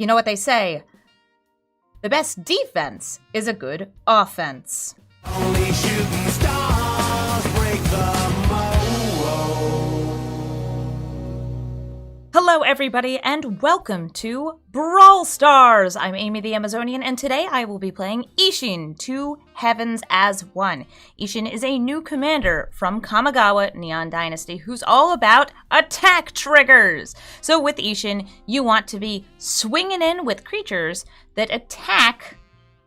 You know what they say? The best defense is a good offense. Only shooting stars break the mold. Hello everybody and welcome to Brawl Stars! I'm Amy the Amazonian and today I will be playing Isshin, Two Heavens as One. Isshin is a new commander from Kamigawa Neon Dynasty who's all about attack triggers. So with Isshin, you want to be swinging in with creatures that attack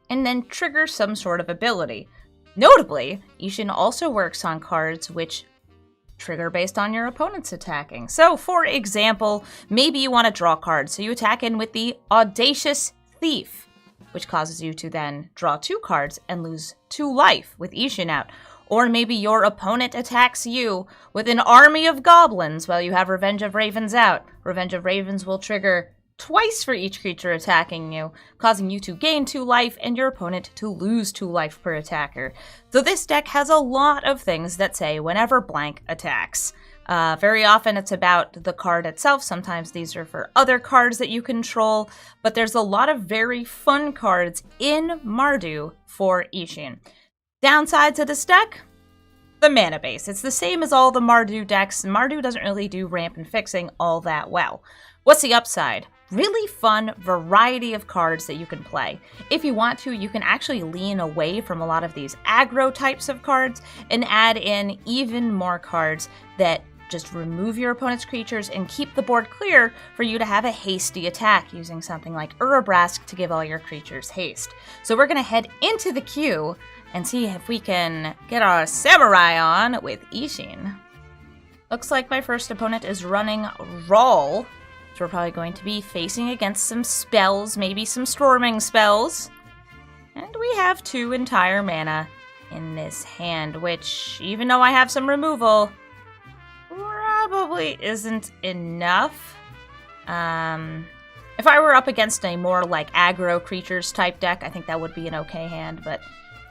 and then trigger some sort of ability. Notably, Isshin also works on cards which trigger based on your opponent's attacking. So, for example, maybe you want to draw cards, so you attack in with the Audacious Thief, which causes you to then draw 2 cards and lose 2 life with Isshin out. Or maybe your opponent attacks you with an army of goblins while you have Revenge of Ravens out. Revenge of Ravens will trigger twice for each creature attacking you, causing you to gain 2 life and your opponent to lose 2 life per attacker. So this deck has a lot of things that say whenever blank attacks. Very often it's about the card itself. Sometimes these are for other cards that you control, but there's a lot of very fun cards in Mardu for Isshin. Downside to this deck? The mana base. It's the same as all the Mardu decks. Mardu doesn't really do ramp and fixing all that well. What's the upside? Really fun variety of cards that you can play. If you want to, you can actually lean away from a lot of these aggro types of cards and add in even more cards that just remove your opponent's creatures and keep the board clear for you to have a hasty attack using something like Urabrask to give all your creatures haste. So we're going to head into the queue and see if we can get our samurai on with Isshin. Looks like my first opponent is running Brawl. So we're probably going to be facing against some spells, maybe some storming spells. And we have 2 entire mana in this hand, which, even though I have some removal, probably isn't enough. If I were up against a more like aggro creatures type deck, I think that would be an okay hand, but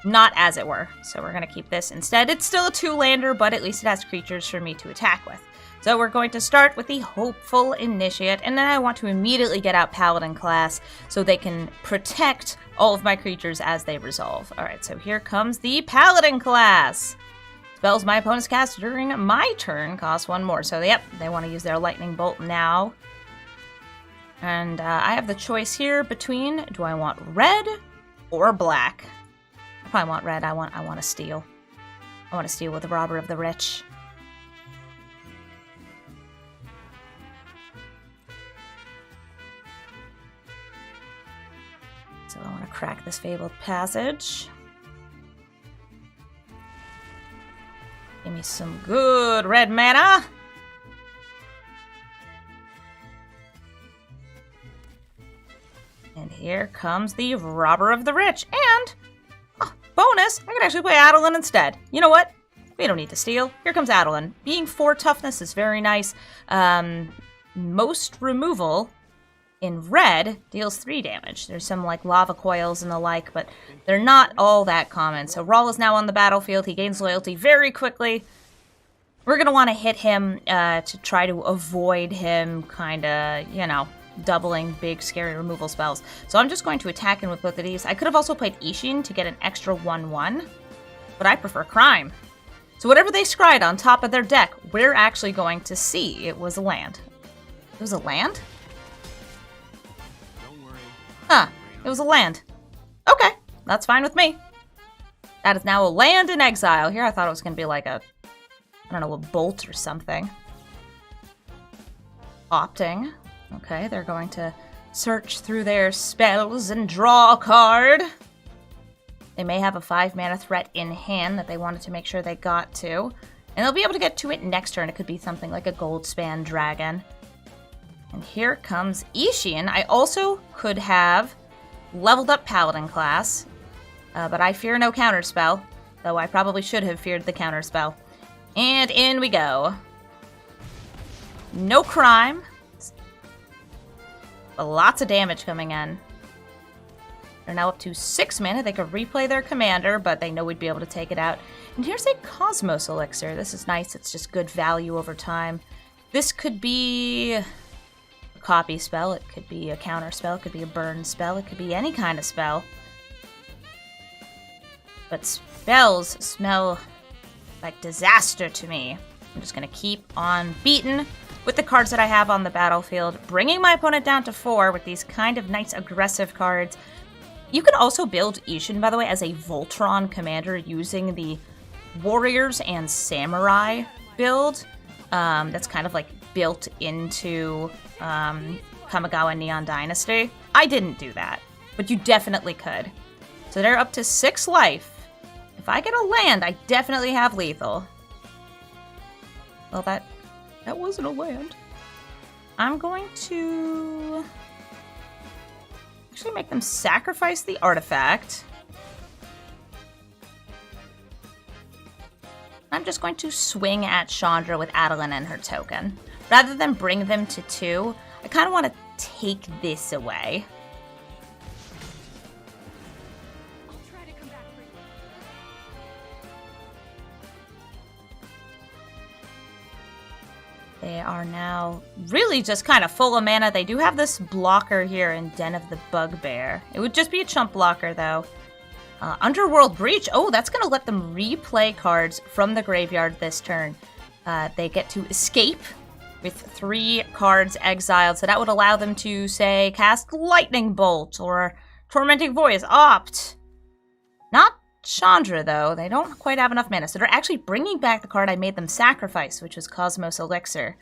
not as it were. So we're going to keep this instead. It's still a 2-lander, but at least it has creatures for me to attack with. So we're going to start with the Hopeful Initiate, and then I want to immediately get out Paladin Class so they can protect all of my creatures as they resolve. Alright, so here comes the Paladin Class. Spells my opponents cast during my turn cost 1 more. So yep, they want to use their Lightning Bolt now. And I have the choice here between, do I want red or black? I probably want red. I want to steal. I want to steal with the Robber of the Rich. So I want to crack this Fabled Passage. Give me some good red mana. And here comes the Robber of the Rich. And, bonus, I can actually play Adeline instead. You know what? We don't need to steal. Here comes Adeline. Being 4 toughness is very nice. Most removal in red deals 3 damage. There's some like lava coils and the like, but they're not all that common. So Rawl is now on the battlefield. He gains loyalty very quickly. We're going to want to hit him to try to avoid him kind of, you know, doubling big scary removal spells. So I'm just going to attack him with both of these. I could have also played Isshin to get an extra 1/1, but I prefer Crime. So whatever they scried on top of their deck, we're actually going to see. It was a land. It was a land? Huh, it was a land. Okay, that's fine with me. That is now a land in exile. Here I thought it was going to be like a, I don't know, a bolt or something. Opting. Okay, they're going to search through their spells and draw a card. They may have a 5-mana threat in hand that they wanted to make sure they got to. And they'll be able to get to it next turn. It could be something like a Goldspan Dragon. And here comes Isshin. I also could have leveled up Paladin Class, but I fear no counterspell, though I probably should have feared the counterspell. And in we go. No crime. But lots of damage coming in. They're now up to 6 mana. They could replay their commander, but they know we'd be able to take it out. And here's a Cosmos Elixir. This is nice. It's just good value over time. This could be a copy spell, it could be a counter spell, it could be a burn spell, it could be any kind of spell. But spells smell like disaster to me. I'm just gonna keep on beating with the cards that I have on the battlefield, bringing my opponent down to 4 with these kind of nice aggressive cards. You can also build Isshin, by the way, as a Voltron commander using the Warriors and Samurai build. That's kind of like built into Kamigawa Neon Dynasty. I didn't do that, but you definitely could. So they're up to 6 life. If I get a land, I definitely have lethal. Well, that wasn't a land. I'm going to actually make them sacrifice the artifact. I'm just going to swing at Chandra with Adeline and her token. Rather than bring them to 2, I kind of want to take this away. They are now really just kind of full of mana. They do have this blocker here in Den of the Bugbear. It would just be a chump blocker, though. Underworld Breach. Oh, that's going to let them replay cards from the graveyard this turn. They get to escape with 3 cards exiled, so that would allow them to, say, cast Lightning Bolt or Tormenting Voice. Opt! Not Chandra, though. They don't quite have enough mana, so they're actually bringing back the card I made them sacrifice, which was Cosmos Elixir.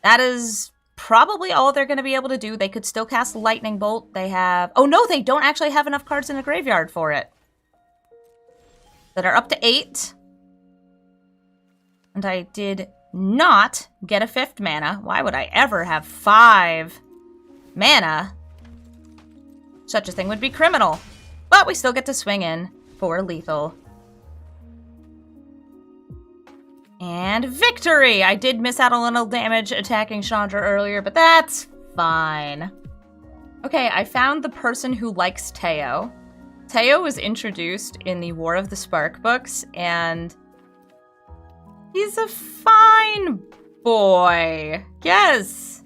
That is probably all they're going to be able to do. They could still cast Lightning Bolt. They have... Oh, no, they don't actually have enough cards in the graveyard for it. That are up to 8. And I did not get a 5th mana. Why would I ever have 5 mana? Such a thing would be criminal. But we still get to swing in for lethal. And victory! I did miss out a little damage attacking Chandra earlier, but that's fine. Okay, I found the person who likes Teo. Teo was introduced in the War of the Spark books, and he's a fine boy. Yes,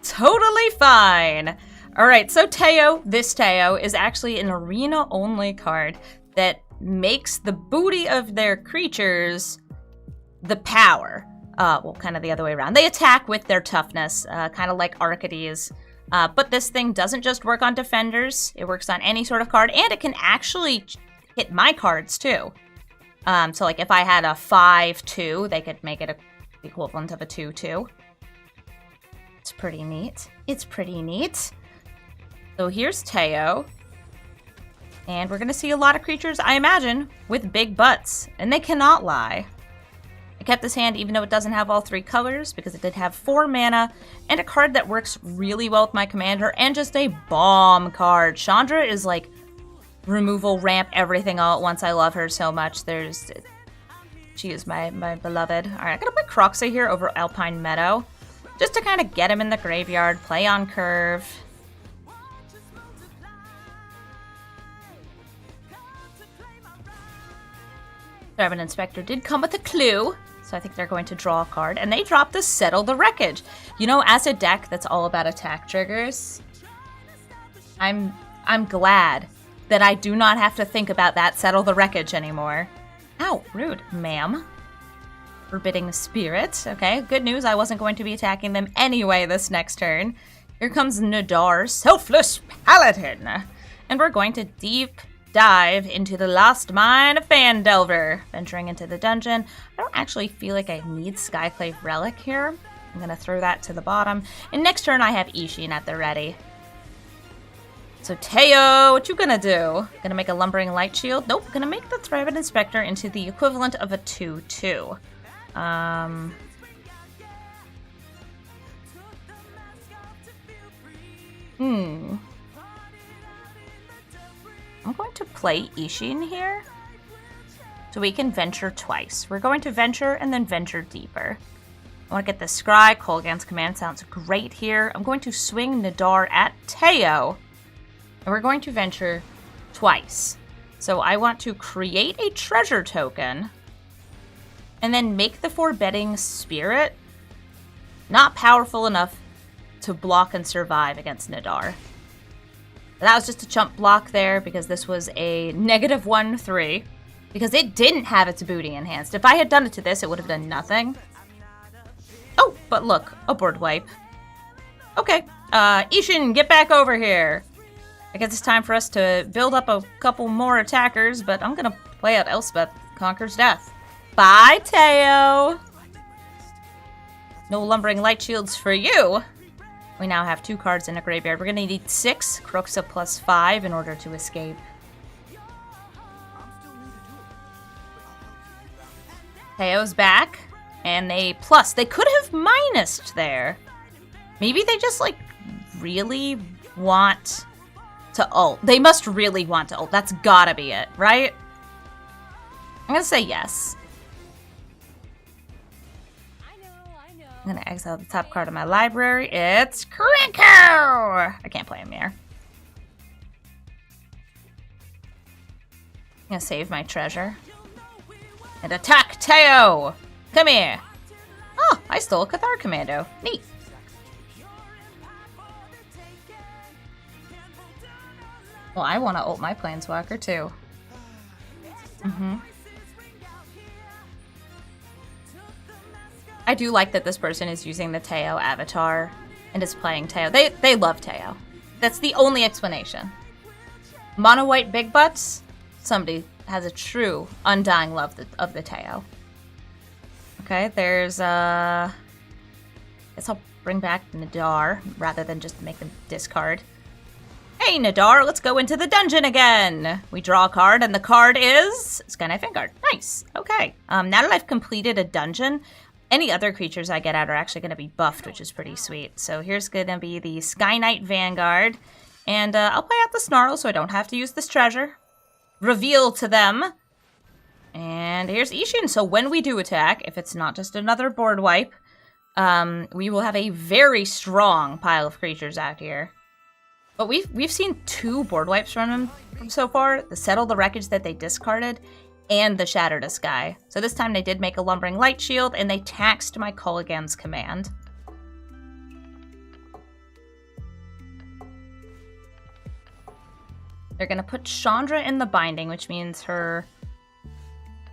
totally fine. All right, so Teo, this Teo, is actually an arena-only card that makes the booty of their creatures the power. Well, kind of the other way around. They attack with their toughness, kind of like Arcades. But this thing doesn't just work on defenders. It works on any sort of card, and it can actually hit my cards, too. So, like, if I had a 5-2, they could make it the equivalent of a 2-2. It's pretty neat. It's pretty neat. So here's Teo. And we're going to see a lot of creatures, I imagine, with big butts. And they cannot lie. I kept this hand even though it doesn't have all 3 colors, because it did have 4 mana, and a card that works really well with my commander, and just a bomb card. Chandra is like removal, ramp, everything all at once. I love her so much. She is my beloved. All right, I'm going to put Croxa here over Alpine Meadow, just to kind of get him in the graveyard, play on curve. Revenant Inspector did come with a clue, so I think they're going to draw a card. And they dropped the Settle the Wreckage. You know, as a deck that's all about attack triggers, I'm glad that I do not have to think about that Settle the Wreckage anymore. Ow, rude, ma'am. Forbidding Spirit. Okay, good news, I wasn't going to be attacking them anyway this next turn. Here comes Nadaar, Selfless Paladin. And we're going to deep dive into the Lost Mine of Phandelver. Venturing into the dungeon. I don't actually feel like I need Skyclave Relic here. I'm going to throw that to the bottom. And next turn I have Isshin at the ready. So Teo, what you gonna do? Gonna make a Lumbering Light Shield? Nope, gonna make the Threadbit Inspector into the equivalent of a 2-2. I'm going to play Isshin here, so we can venture twice. We're going to venture and then venture deeper. I want to get the Scry. Kolaghan's Command sounds great here. I'm going to swing Nadaar at Teo, and we're going to venture twice. So I want to create a treasure token, and then make the Forbidding Spirit not powerful enough to block and survive against Nadaar. That was just a chump block there because this was a -1/3. Because it didn't have its booty enhanced. If I had done it to this, it would have done nothing. Oh, but look, a board wipe. Okay, Isshin, get back over here. I guess it's time for us to build up a couple more attackers, but I'm gonna play out Elspeth Conquers Death. Bye, Teo! No Lumbering Light Shields for you. We now have 2 cards in a graveyard. We're gonna need 6 Croxa +5 in order to escape. Teo's back, and they could have minused there. Maybe they just, like, really want to ult. They must really want to ult. That's gotta be it, right? I'm gonna say yes. I'm gonna exile the top card of my library. It's Kriko! I can't play him here. I'm gonna save my treasure. And attack Teo! Come here! Oh, I stole a Cathar commando. Neat. Well, I want to ult my planeswalker too. I do like that this person is using the Teo avatar and is playing Teo. They love Teo. That's the only explanation. Mono white big butts? Somebody has a true undying love of the Teo. Okay, there's guess I'll bring back Nadaar rather than just make them discard. Hey Nadaar, let's go into the dungeon again. We draw a card and the card is Sky Knight Vanguard. Nice. Okay. Now that I've completed a dungeon, any other creatures I get out are actually going to be buffed, which is pretty sweet. So here's going to be the Sky Knight Vanguard, and I'll play out the Snarl so I don't have to use this treasure. Reveal to them. And here's Isshin. So when we do attack, if it's not just another board wipe, we will have a very strong pile of creatures out here. But we've seen 2 board wipes from him so far. The Settle the Wreckage that they discarded, and the Shatter the Sky. So this time they did make a Lumbering Light Shield, and they taxed my Kolaghan's command. They're going to put Chandra in the binding, which means her,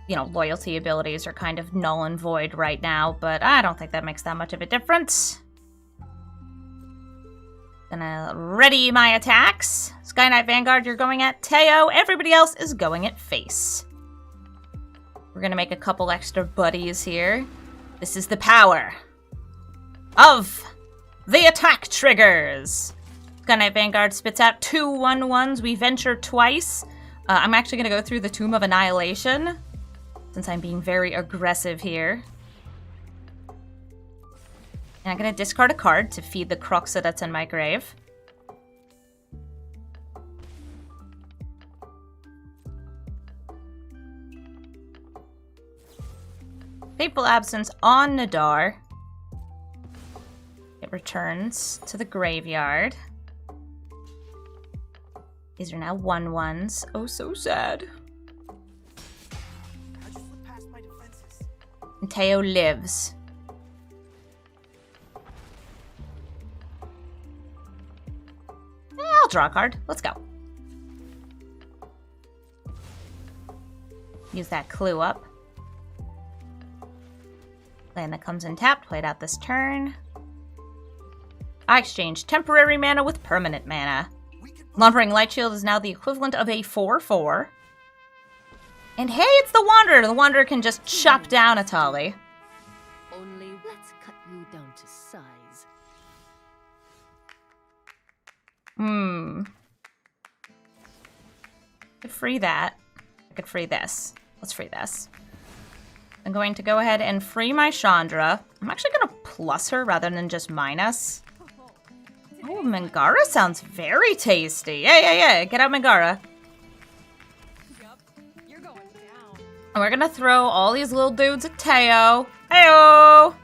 loyalty abilities are kind of null and void right now, but I don't think that makes that much of a difference. Gonna ready my attacks. Sky Knight Vanguard, you're going at Teo. Everybody else is going at face. We're gonna make a couple extra buddies here. This is the power of the attack triggers. Sky Knight Vanguard spits out 2 1/1s. We venture twice. I'm actually going to go through the Tomb of Annihilation, since I'm being very aggressive here. And I'm going to discard a card to feed the Croxa that's in my grave. Fateful Absence on Nadaar. It returns to the graveyard. These are now 1/1s. Oh, so sad. And Teo lives. I'll draw a card. Let's go. Use that clue up. Land that comes in tapped, played out this turn. I exchange temporary mana with permanent mana. Lumbering Light Shield is now the equivalent of a 4/4. And hey, it's the Wanderer! The Wanderer can just chop down a Tali. Only let's cut you down to size. Could free that. I could free this. Let's free this. I'm going to go ahead and free my Chandra. I'm actually going to plus her rather than just minus. Oh, Mangara sounds very tasty. Yeah. Get out Mangara. Yup, you're going down. And we're gonna throw all these little dudes at Teo. Heyo!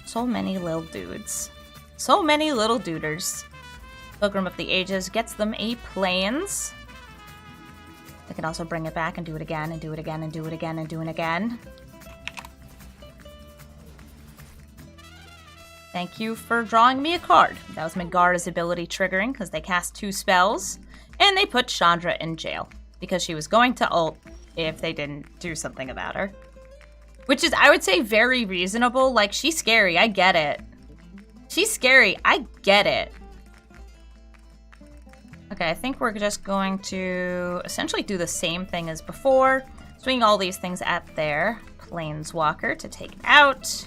So many little dudes. So many little duders. Pilgrim of the Ages gets them a Plains. They can also bring it back and do it again, and do it again, and do it again, and do it again. Thank you for drawing me a card. That was Mangara's ability triggering, because they cast 2 spells, and they put Chandra in jail, because she was going to ult if they didn't do something about her. Which is, I would say, very reasonable. Like, she's scary, I get it. She's scary, I get it. Okay, I think we're just going to essentially do the same thing as before. Swing all these things at their Planeswalker to take it out.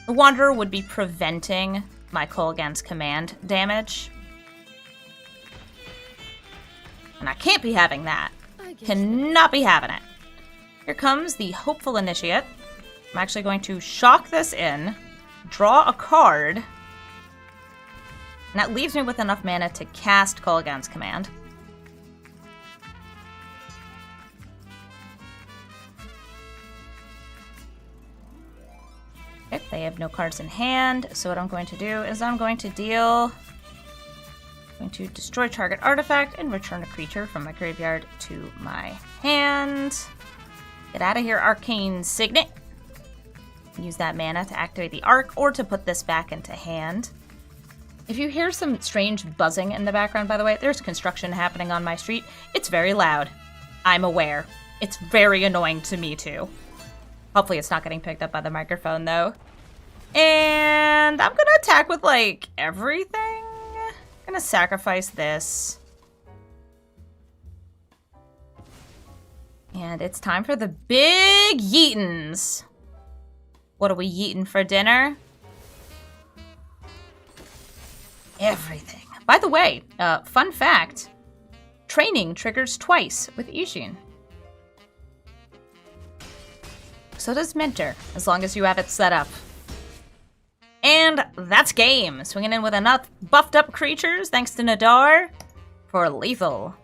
The Wanderer would be preventing my Kolaghan's command damage. And I can't be having that. Cannot be having it. Here comes the Hopeful Initiate. I'm actually going to shock this in, draw a card, and that leaves me with enough mana to cast Kolaghan's command. Okay, they have no cards in hand, so what I'm going to do is I'm going to destroy target artifact and return a creature from my graveyard to my hand. Get out of here, Arcane Signet. Use that mana to activate the Arc or to put this back into hand. If you hear some strange buzzing in the background, by the way, there's construction happening on my street. It's very loud. I'm aware. It's very annoying to me, too. Hopefully it's not getting picked up by the microphone, though. And I'm gonna attack with, like, everything. I'm gonna sacrifice this. And it's time for the big yeetins. What are we yeeting for dinner? Everything. By the way, fun fact, training triggers twice with Isshin. So does Mentor, as long as you have it set up. And that's game. Swinging in with enough buffed up creatures, thanks to Nadaar, for lethal.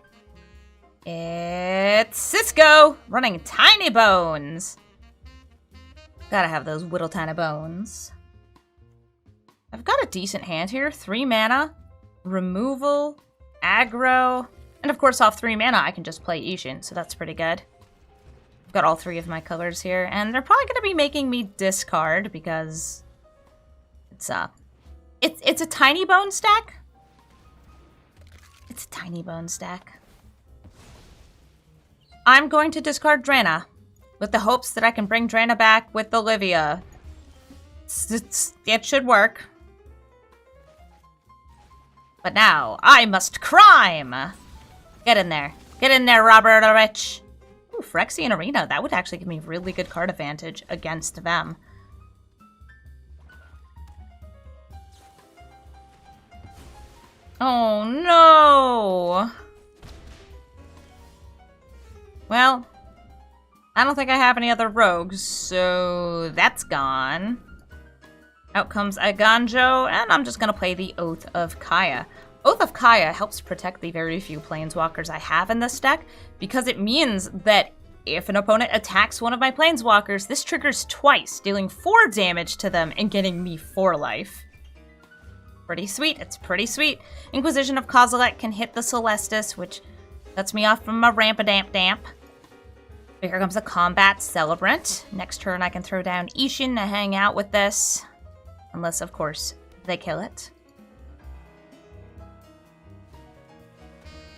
It's Cisco, running Tiny Bones. Gotta have those little tiny bones. I've got a decent hand here. 3 mana, removal, aggro, and of course off 3 mana I can just play Isshin, so that's pretty good. I've got all 3 of my colors here, and they're probably gonna be making me discard because it's a tiny bone stack. It's a tiny bone stack. I'm going to discard Drana with the hopes that I can bring Drana back with Olivia. It should work. But now, I must crime! Get in there. Get in there, Robert the Rich. Ooh, Phyrexian Arena. That would actually give me really good card advantage against them. Oh, no! Well, I don't think I have any other rogues, so that's gone. Out comes Eiganjo, and I'm just gonna play the Oath of Kaya. Oath of Kaya helps protect the very few Planeswalkers I have in this deck, because it means that if an opponent attacks one of my Planeswalkers, this triggers twice, dealing 4 damage to them and getting me 4 life. Pretty sweet, it's pretty sweet. Inquisition of Kozilek can hit the Celestus, which lets me off from my Ramp-a-Damp-Damp. Here comes the Combat Celebrant. Next turn I can throw down Isshin to hang out with this. Unless, of course, they kill it.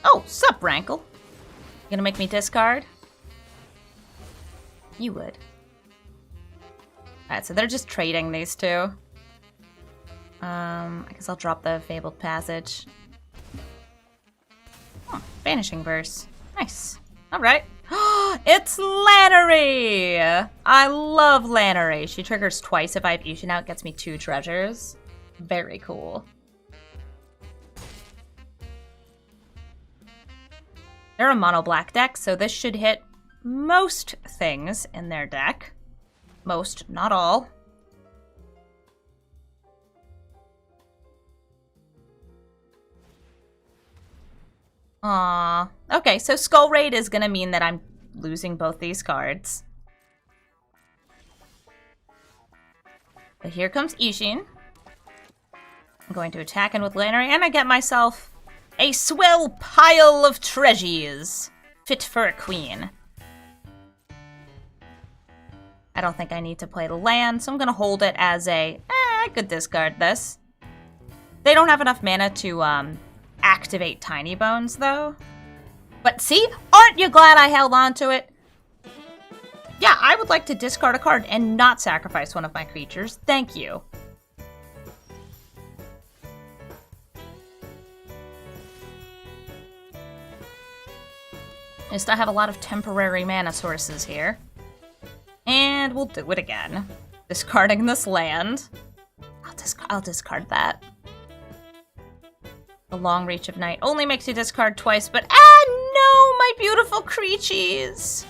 Oh, sup, Rankle? You gonna make me discard? You would. Alright, so they're just trading these 2. I guess I'll drop the Fabled Passage. Oh, Vanishing Verse. Nice. Alright. It's Lannery! I love Lannery. She triggers twice if I have Isshin out, gets me 2 treasures. Very cool. They're a mono black deck, so this should hit most things in their deck. Most, not all. Aww. Okay, so Skull Raid is gonna mean that I'm losing both these cards. But here comes Isshin. I'm going to attack in with Lannery, and I get myself a swell pile of treasures. Fit for a queen. I don't think I need to play the land, so I'm going to hold it as a, I could discard this. They don't have enough mana to activate Tiny Bones, though. But see, aren't you glad I held on to it? Yeah, I would like to discard a card and not sacrifice one of my creatures. Thank you. I still have a lot of temporary mana sources here. And we'll do it again. Discarding this land. I'll discard that. The Long Reach of Night only makes you discard twice, but no, my beautiful creatures!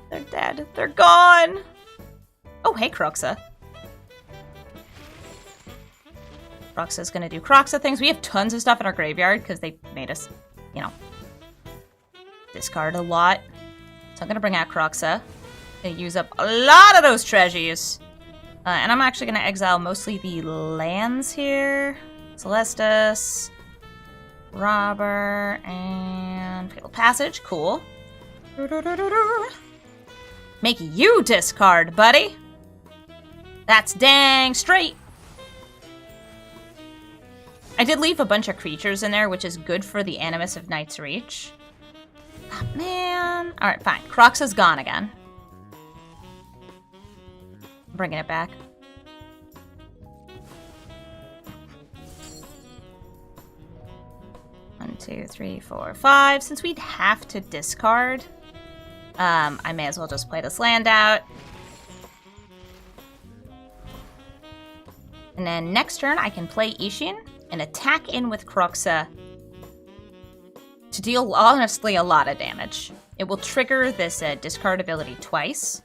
They're dead. They're gone! Oh, hey, Croxa. Croxa's gonna do Croxa things. We have tons of stuff in our graveyard because they made us, you know, discard a lot. So I'm gonna bring out Croxa. They use up a lot of those treasures. And I'm actually gonna exile mostly the lands here. Celestus, Robber, and Fatal Passage. Cool. Make you discard, buddy. That's dang straight. I did leave a bunch of creatures in there, which is good for the Animus of Night's Reach. Oh, man. Alright, fine. Croxa's gone again. I'm bringing it back. One, two, three, four, five. Since we'd have to discard, I may as well just play this land out. And then next turn, I can play Isshin and attack in with Croxa to deal, honestly, a lot of damage. It will trigger this discard ability twice.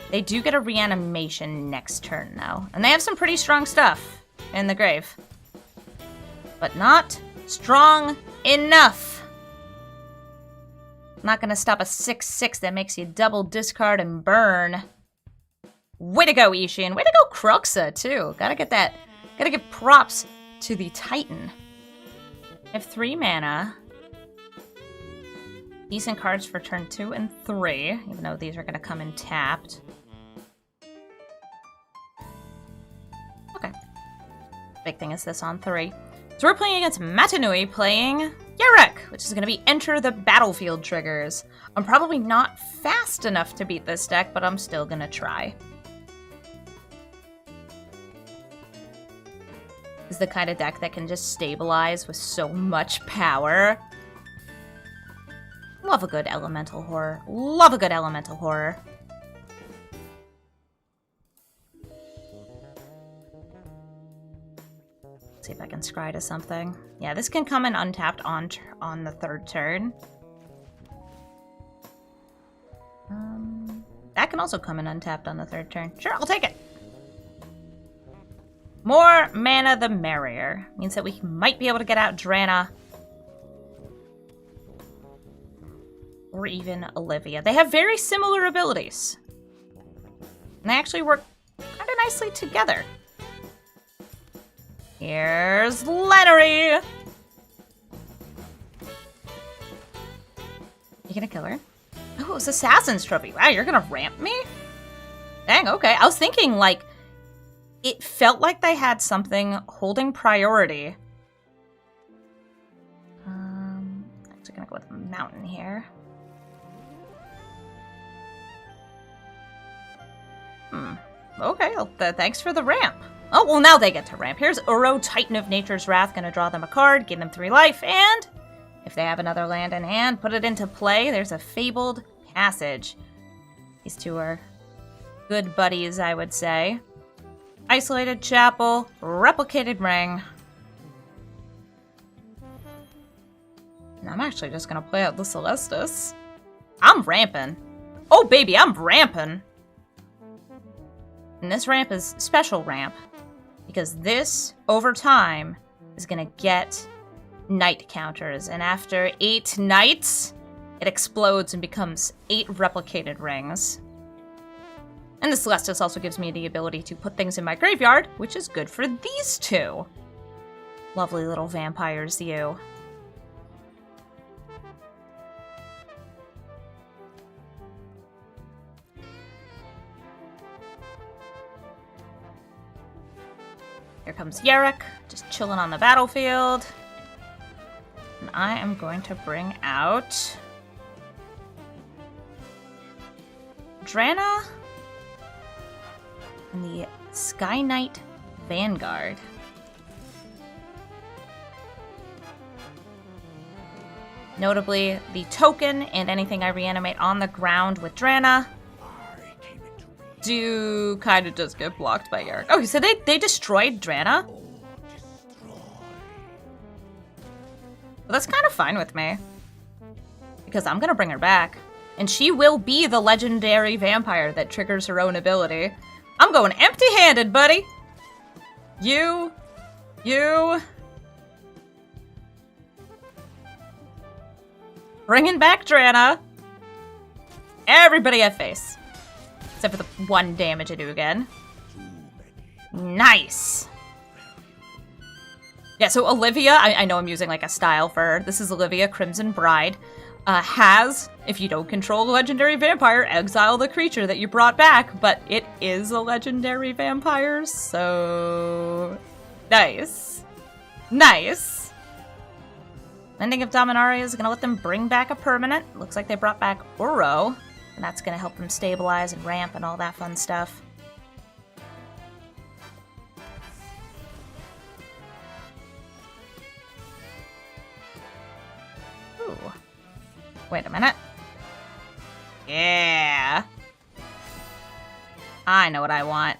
They do get a reanimation next turn, though. And they have some pretty strong stuff in the grave. But not strong enough. I'm not going to stop a 6/6 that makes you double discard and burn. Way to go, Isshin. Way to go, Croxa, too. Gotta give props to the Titan. I have 3 mana. Decent cards for turn 2 and 3, even though these are going to come in tapped. Okay. Big thing is this on 3. So we're playing against Matanui, playing Yarek, which is going to be Enter the Battlefield triggers. I'm probably not fast enough to beat this deck, but I'm still going to try. This is the kind of deck that can just stabilize with so much power. Love a good elemental horror. Love a good elemental horror. See if I can scry to something. Yeah, this can come in untapped on the 3rd turn. That can also come in untapped on the 3rd turn. Sure, I'll take it. More mana the merrier. Means that we might be able to get out Drana. Or even Olivia. They have very similar abilities. And they actually work kind of nicely together. Here's Lannery! You gonna kill her? Oh, it's Assassin's Trophy. Wow, you're gonna ramp me? Dang, okay. I was thinking, like, it felt like they had something holding priority. Actually gonna go with Mountain here. Okay, well, thanks for the ramp. Oh, well, now they get to ramp. Here's Uro, Titan of Nature's Wrath, gonna draw them a card, give them 3 life, and if they have another land in hand, put it into play. There's a Fabled Passage. These two are good buddies, I would say. Isolated Chapel, Replicated Ring. And I'm actually just gonna play out the Celestus. I'm ramping. Oh, baby, I'm ramping. And this ramp is special ramp, because this, over time, is gonna get night counters, and after 8 nights, it explodes and becomes 8 replicated rings. And the Celestus also gives me the ability to put things in my graveyard, which is good for these two. Lovely little vampires, you. Here comes Yarrick, just chilling on the battlefield. And I am going to bring out Drana and the Sky Knight Vanguard. Notably, the token and anything I reanimate on the ground with Drana do kind of just get blocked by Yarrick. Oh, so they destroyed Drana? Well, that's kind of fine with me. Because I'm going to bring her back. And she will be the legendary vampire that triggers her own ability. I'm going empty-handed, buddy! You. Bringing back Drana. Everybody at face. Except for the 1 damage I do again. Nice! Yeah, so Olivia, I know I'm using like a style for her. This is Olivia, Crimson Bride. Has, if you don't control a legendary vampire, exile the creature that you brought back, but it is a legendary vampire, so... Nice. Nice. Ending of Dominaria is going to let them bring back a permanent. Looks like they brought back Uro, and that's going to help them stabilize and ramp and all that fun stuff. Ooh. Wait a minute. Yeah. I know what I want.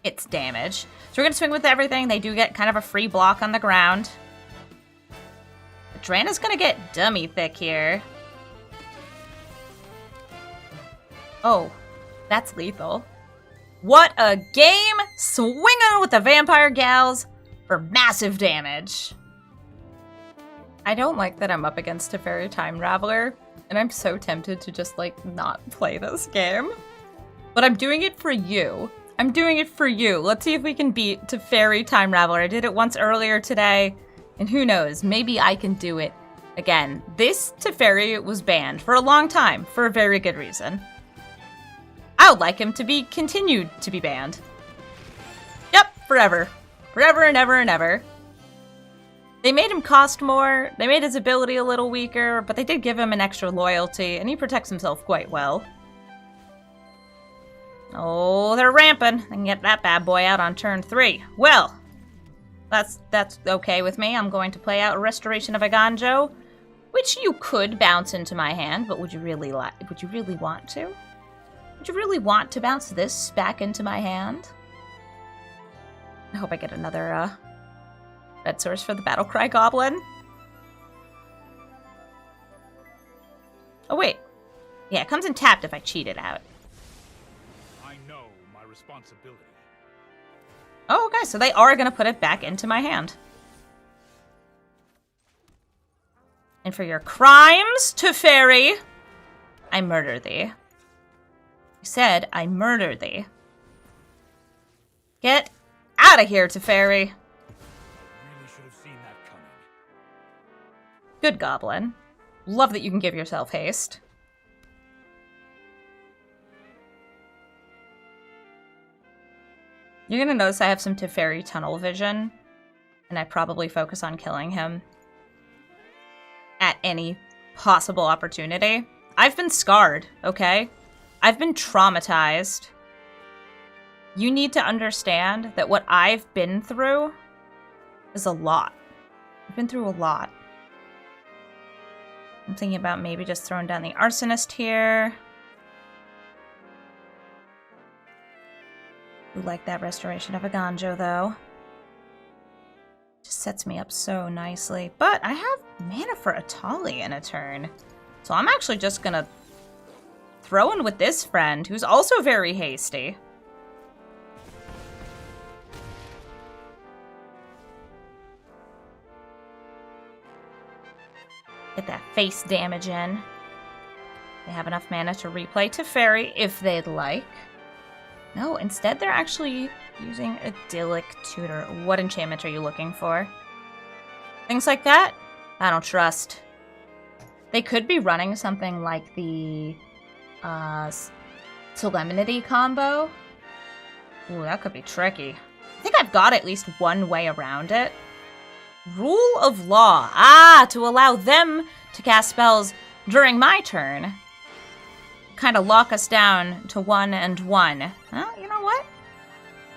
It's damage. So we're going to swing with everything. They do get kind of a free block on the ground. But Drana's going to get dummy thick here. Oh, that's lethal. What a game! Swinging with the Vampire Gals for massive damage. I don't like that I'm up against Teferi Time Raveler, and I'm so tempted to just, like, not play this game. But I'm doing it for you. I'm doing it for you. Let's see if we can beat Teferi Time Raveler. I did it once earlier today, and who knows, maybe I can do it again. This Teferi was banned for a long time, for a very good reason. I would like him to be continued to be banned. Yep, forever. Forever and ever and ever. They made him cost more, they made his ability a little weaker, but they did give him an extra loyalty, and he protects himself quite well. Oh, they're ramping. They can get that bad boy out on turn 3. Well, that's okay with me. I'm going to play out Restoration of Eiganjo, which you could bounce into my hand, but would you really want to? Would you really want to bounce this back into my hand? I hope I get another, red source for the Battlecry Goblin. Oh, wait. Yeah, it comes in tapped if I cheat it out. I know my responsibility. Oh, okay, so they are going to put it back into my hand. And for your crimes, Teferi, I murder thee. I said I murder thee. Get out of here, Teferi. Should have seen that coming. Good goblin. Love that you can give yourself haste. You're gonna notice I have some Teferi tunnel vision, and I probably focus on killing him at any possible opportunity. I've been scarred, okay? I've been traumatized. You need to understand that what I've been through is a lot. I've been through a lot. I'm thinking about maybe just throwing down the Arsonist here. I like that Restoration of Eiganjo, though. Just sets me up so nicely. But I have mana for Atali in a turn. So I'm actually just gonna throw in with this friend, who's also very hasty. Get that face damage in. They have enough mana to replay Teferi if they'd like. No, instead they're actually using Idyllic Tutor. What enchantment are you looking for? Things like that? I don't trust. They could be running something like the Solemnity combo. Ooh, that could be tricky. I think I've got at least one way around it. Rule of Law. Ah, to allow them to cast spells during my turn. Kind of lock us down to 1 and 1. Well, you know what?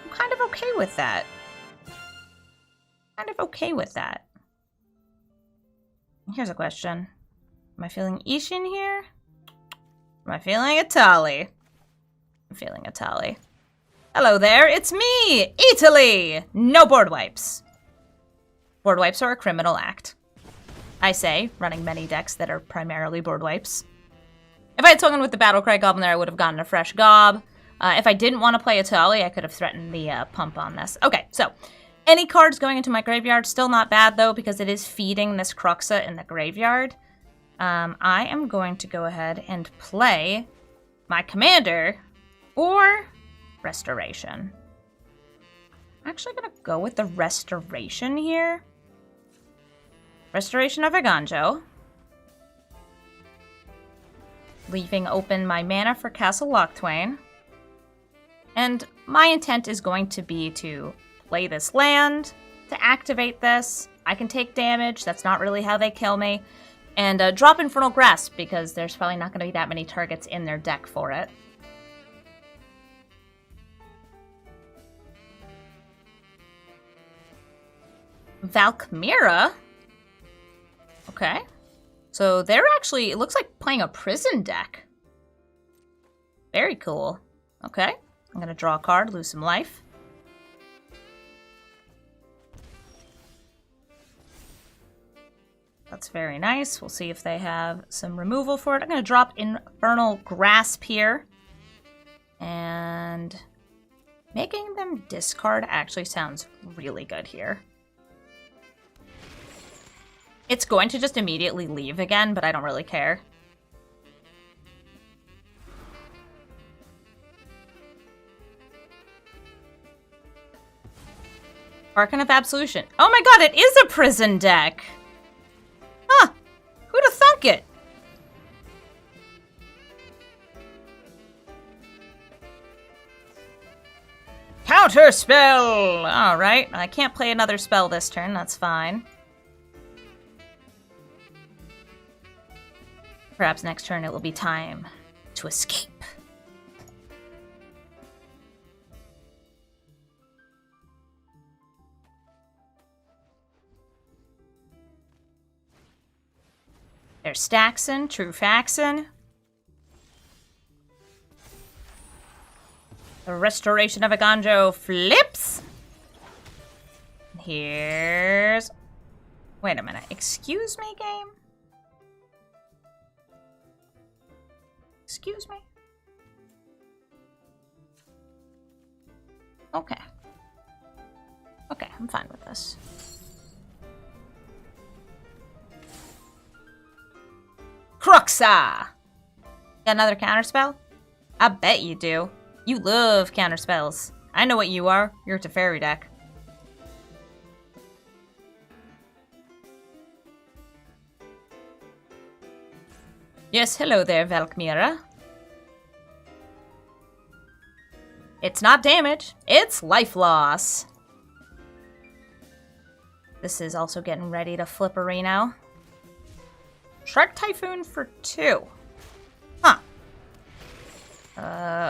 I'm kind of okay with that. Here's a question. Am I feeling Isshin here? Am I feeling Atali? I'm feeling Atali. Hello there, it's me, Italy! No board wipes. Board wipes are a criminal act. I say, running many decks that are primarily board wipes. If I had spoken with the Battlecry Goblin there, I would have gotten a fresh gob. If I didn't want to play Atali, I could have threatened the pump on this. Okay, so any cards going into my graveyard, still not bad though, because it is feeding this Cruxa in the graveyard. I am going to go ahead and play my commander or Restoration. I'm actually going to go with the Restoration here. Restoration of Eiganjo. Leaving open my mana for Castle Locthwain. And my intent is going to be to play this land, to activate this. I can take damage, that's not really how they kill me. And drop Infernal Grasp, because there's probably not going to be that many targets in their deck for it. Valkmira? Okay. So they're actually, it looks like playing a prison deck. Very cool. Okay. I'm going to draw a card, lose some life. That's very nice. We'll see if they have some removal for it. I'm going to drop Infernal Grasp here. And making them discard actually sounds really good here. It's going to just immediately leave again, but I don't really care. Archon of Absolution. Oh my god, it is a prison deck! Huh! Who'd have thunk it? Counter spell! Alright, I can't play another spell this turn, that's fine. Perhaps next turn it will be time to escape. There's Staxon, True Faxon. The Restoration of Eiganjo flips. Here's... Wait a minute. Excuse me, game? Excuse me? Okay. Okay, I'm fine with this. Cruxa! Got another counterspell? I bet you do. You love counterspells. I know what you are. You're a Teferi deck. Yes, hello there, Valkmira. It's not damage, it's life loss. This is also getting ready to flip a Reno. Shark Typhoon for 2. Huh.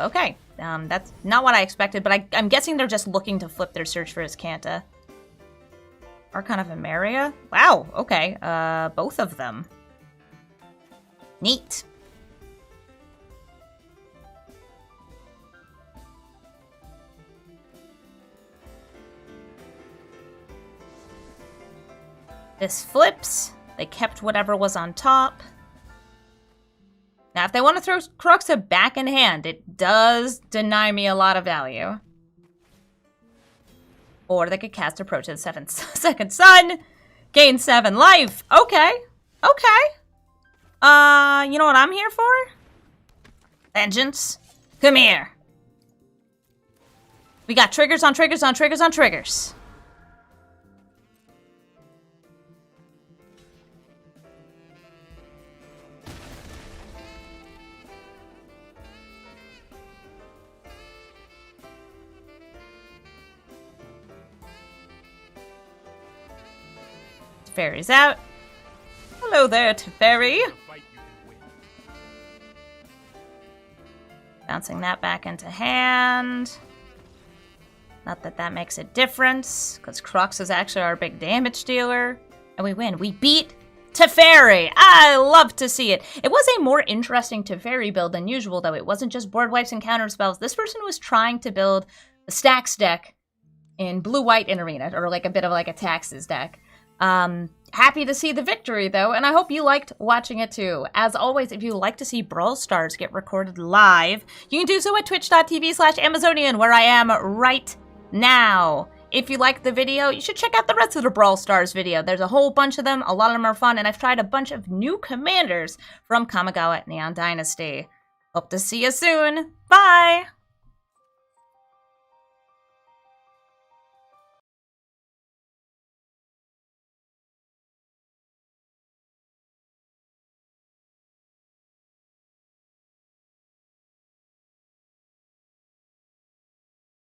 Okay. That's not what I expected, but I'm guessing they're just looking to flip their search for Azcanta. Archon of Emeria? Wow, okay. Both of them. Neat. This flips. They kept whatever was on top. Now, if they want to throw Cruxa back in hand, it does deny me a lot of value. Or they could cast Approach to the Second Sun. Gain 7 life. Okay. Okay. You know what I'm here for? Vengeance, come here. We got triggers on triggers on triggers on triggers. Teferi's out. Hello there, Teferi. Bouncing that back into hand. Not that that makes a difference, because Crux is actually our big damage dealer. And we win. We beat Teferi. I love to see it. It was a more interesting Teferi build than usual, though. It wasn't just board wipes and counter spells. This person was trying to build a stacks deck in blue-white in Arena, or like a bit of like a taxes deck. Happy to see the victory, though, and I hope you liked watching it, too. As always, if you like to see Brawl Stars get recorded live, you can do so at twitch.tv/Amazonian, where I am right now. If you liked the video, you should check out the rest of the Brawl Stars video. There's a whole bunch of them. A lot of them are fun, and I've tried a bunch of new commanders from Kamigawa Neon Dynasty. Hope to see you soon. Bye!